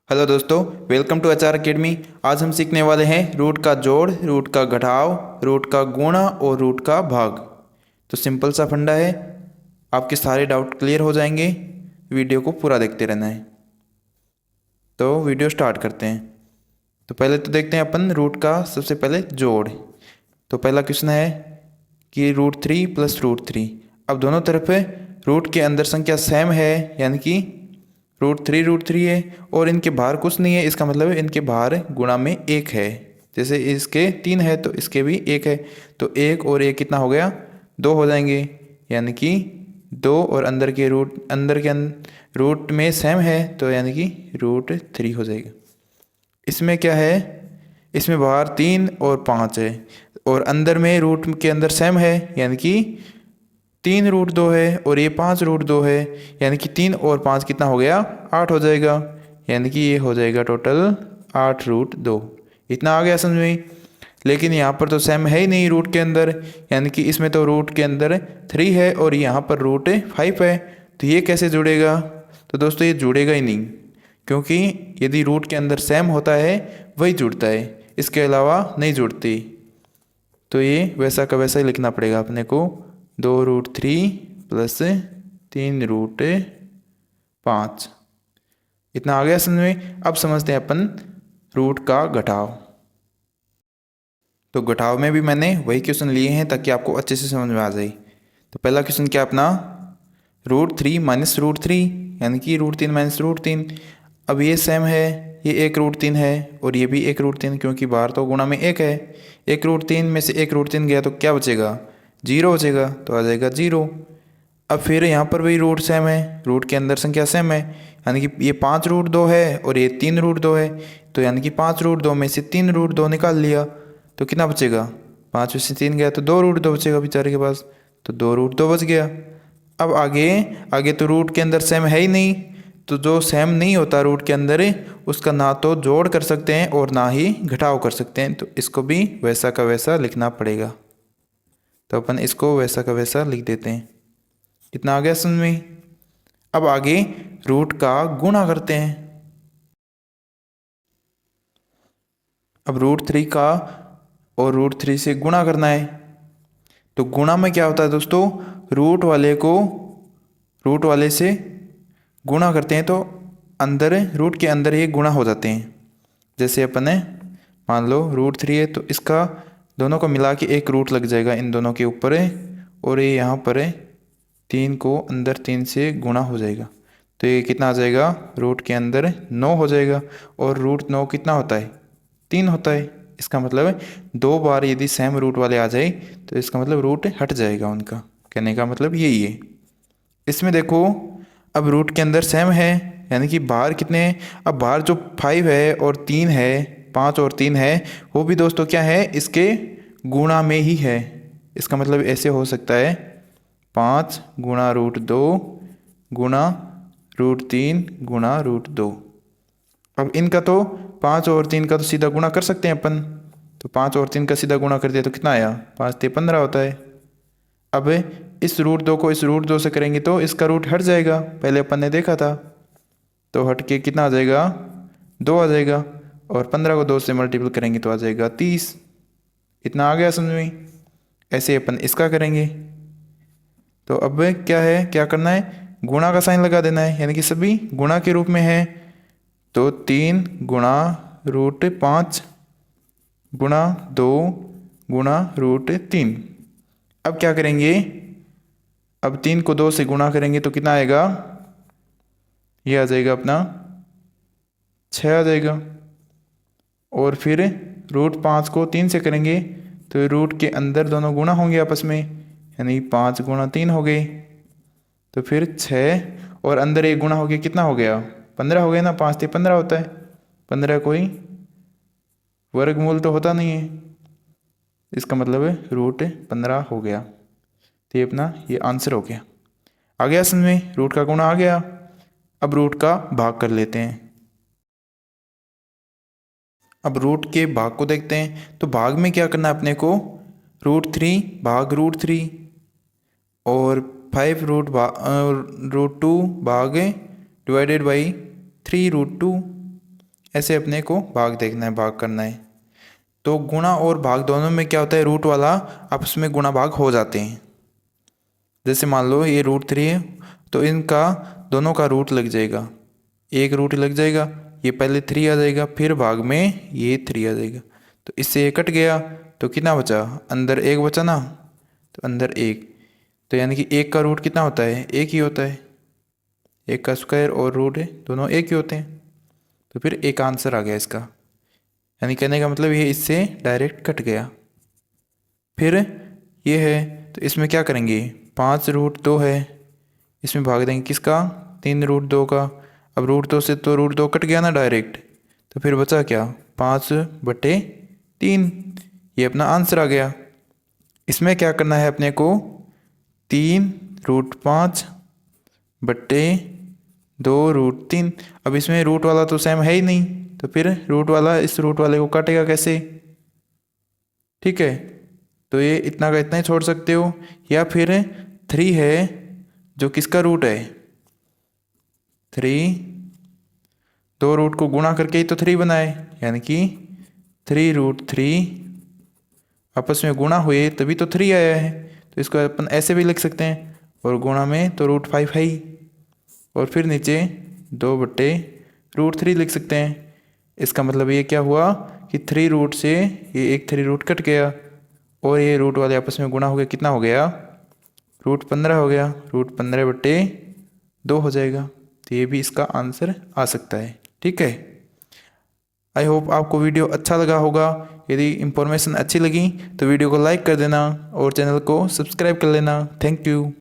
Hello दोस्तों, welcome to HR academy. आज हम सीखने वाले हैं रूट का जोड़, रूट का घटाव, रूट का गुणा और रूट का भाग। तो सिंपल सा फंडा है, आपके सारे डाउट क्लियर हो जाएंगे। वीडियो को पूरा देखते रहना है। तो वीडियो स्टार्ट करते हैं। तो पहले तो देखते हैं अपन रूट का सबसे पहले जोड़। तो पहला क्वेश्चन है कि √3 + √3। अब दोनों तरफ रूट के अंदर संख्या सेम है, यानी कि √3 है और इनके बाहर कुछ नहीं है। इसका मतलब है इनके बाहर गुणा में 1 है। जैसे इसके 3 है तो इसके भी 1 है, तो 1 और 1 कितना हो गया, 2 हो जाएंगे। यानी कि 2 और अंदर के रूट में सेम है, तो यानी कि √3 हो जाएगा। इसमें क्या है, इसमें बाहर 3 और 5 है और अंदर में रूट के अंदर सेम है, यानी कि 3√2 है और ये 5√2 है। यानी कि 3 और 5 कितना हो गया, 8 हो जाएगा। यानी कि ये हो जाएगा टोटल 8√2। इतना आ गया समझ में। लेकिन यहाँ पर तो सेम है ही नहीं रूट के अंदर, यानी कि इसमें तो रूट के अंदर 3 है और यहाँ पर √5 है। तो ये कैसे जुड़ेगा? तो दोस्तों ये जुड़ेगा ही नहीं, क्योंकि यदि रूट के अंदर सेम होता है वही जुड़ता है, इसके अलावा नहीं जुड़ती। तो ये वैसा का वैसा ही लिखना पड़ेगा अपने को। 2√3 + 3√5। इतना आ गया समझ में। अब समझते हैं अपन रूट का घटाव। तो घटाव में भी मैंने वही क्वेश्चन लिए हैं ताकि आपको अच्छे से समझ में आ जाए। तो पहला क्वेश्चन क्या अपना, √3 - √3, यानी कि √3 - √3। अब ये सेम है, ये 1√3 है और ये भी 1√3, क्योंकि बाहर तो गुणा में 1 है। 1√3 में से 1√3 गया तो क्या बचेगा, 0 बचेगा, तो आ जाएगा 0। अब फिर यहाँ पर भी रूट सेम है, रूट के अंदर संख्या सेम है, यानी कि ये 5√2 है और ये 3√2 है। तो यानी कि 5√2 में से 3√2 निकाल लिया तो कितना बचेगा, 5 में से 3 गया तो 2√2 बचेगा बेचारे के पास, तो 2√2 बच गया। अब आगे आगे तो रूट के अंदर सेम है ही नहीं, तो जो सेम नहीं होता रूट के अंदर उसका ना तो जोड़ कर सकते हैं और ना ही घटाव कर सकते हैं। तो इसको भी वैसा का वैसा लिखना पड़ेगा। तो अपन इसको वैसा का वैसा लिख देते हैं। इतना आ गया समझ में। अब आगे रूट का गुणा करते हैं। अब √3 का और √3 से गुणा करना है। तो गुणा में क्या होता है दोस्तों, रूट वाले से गुणा करते हैं तो अंदर रूट के अंदर ये गुणा हो जाते हैं। जैसे अपन ने मान लो √3 है तो इसका दोनों को मिला के एक रूट लग जाएगा इन दोनों के ऊपर है, और ये यहाँ पर है 3 को अंदर 3 से गुणा हो जाएगा। तो ये कितना आ जाएगा, रूट के अंदर 9 हो जाएगा। और √9 कितना होता है, 3 होता है। इसका मतलब है 2 बार यदि सेम रूट वाले आ जाए तो इसका मतलब रूट हट जाएगा उनका। कहने का मतलब यही है। इसमें देखो, अब रूट के अंदर सेम है, यानी कि बाहर कितने हैं, अब बाहर जो 5 है और 3 है, 5 और 3 है, वो भी दोस्तों क्या है, इसके गुणा में ही है। इसका मतलब ऐसे हो सकता है 5 गुणा √2 गुणा √3 गुणा √2। अब इनका तो 5 और 3 का तो सीधा गुणा कर सकते हैं अपन। तो 5 और 3 का सीधा गुणा कर दिया तो कितना आया, 5 × 15 होता है। अब इस √2 को इस √2 से करेंगे तो इसका रूट हट जाएगा, पहले अपन ने देखा था। तो हट के कितना आ जाएगा, 2 आ जाएगा। और 15 को 2 से मल्टीपल करेंगे तो आ जाएगा 30। इतना आ गया समझ में। ऐसे अपन इसका करेंगे। तो अब क्या है, क्या करना है, गुणा का साइन लगा देना है, यानी कि सभी गुणा के रूप में है। तो 3 गुणा √5 गुणा 2 गुणा √3। अब क्या करेंगे, अब 3 को 2 से गुणा करेंगे तो कितना आएगा, ये आ जाएगा अपना 6 आ जाएगा। और फिर √5 को 3 से करेंगे तो रूट के अंदर दोनों गुणा होंगे आपस में, यानी 5 गुणा 3 हो गए। तो फिर 6 और अंदर एक गुणा हो गया, कितना हो गया, 15 हो गया ना, 5 से 15 होता है। 15 कोई वर्गमूल तो होता नहीं है, इसका मतलब है √15 हो गया। तो ये अपना ये आंसर हो गया। आ गया समझ में, रूट का गुणा आ गया। अब रूट का भाग कर लेते हैं। अब रूट के भाग को देखते हैं। तो भाग में क्या करना है अपने को, √3 भाग √3 और 5 √2 भाग डिवाइडेड बाई 3 √2। ऐसे अपने को भाग देखना है, भाग करना है। तो गुणा और भाग दोनों में क्या होता है, रूट वाला आपस में गुणा भाग हो जाते हैं। जैसे मान लो ये √3 है, तो इनका दोनों का रूट लग जाएगा, एक रूट लग जाएगा, ये पहले 3 आ जाएगा, फिर भाग में ये 3 आ जाएगा। तो इससे ये कट गया, तो कितना बचा, अंदर 1 बचा ना, तो अंदर 1। तो यानी कि 1 का रूट कितना होता है, 1 ही होता है। 1 का स्क्वायर और रूट है दोनों 1 ही होते हैं। तो फिर एक आंसर आ गया इसका, यानी कहने का मतलब ये इससे डायरेक्ट कट गया। फिर ये है, तो इसमें क्या करेंगे, 5√2 है, इसमें भाग देंगे किसका, 3√2 का। अब √2 से तो √2 कट गया ना डायरेक्ट, तो फिर बचा क्या, 5/3। ये अपना आंसर आ गया। इसमें क्या करना है अपने को, 3√5/2√3। अब इसमें रूट वाला तो सेम है ही नहीं, तो फिर रूट वाला इस रूट वाले को काटेगा कैसे, ठीक है। तो ये इतना का इतना ही छोड़ सकते हो, या फिर 3 है जो किसका रूट है, 3, 2 रूट को गुणा करके ही तो 3 बनाए, यानी कि 3√3 आपस में गुणा हुए तभी तो 3 आया है। तो इसको अपन ऐसे भी लिख सकते हैं, और गुणा में तो √5 है ही, और फिर नीचे 2/√3 लिख सकते हैं। इसका मतलब ये क्या हुआ कि 3 रूट से ये एक 3 रूट कट गया, और ये रूट वाले आपस में गुणा हो गया, कितना हो गया, √15 हो गया, √15/2 हो जाएगा। तो ये भी इसका आंसर आ सकता है, ठीक है। आई होप आपको वीडियो अच्छा लगा होगा। यदि इन्फॉर्मेशन अच्छी लगी तो वीडियो को लाइक कर देना और चैनल को सब्सक्राइब कर लेना। Thank you.